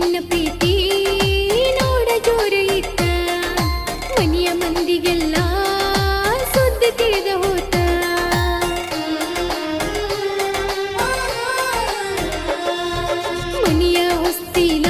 ನಿನ್ನ ಪ್ರೀತಿ ನೋಡ ಜೋರ ಇತ್ತ ಮನೆಯ ಮಂದಿಗೆಲ್ಲ ಸುದ್ದಿ ತಿಳಿದ ಹೋತ ಮನೆಯ ಹೊಸ್ತಿಲ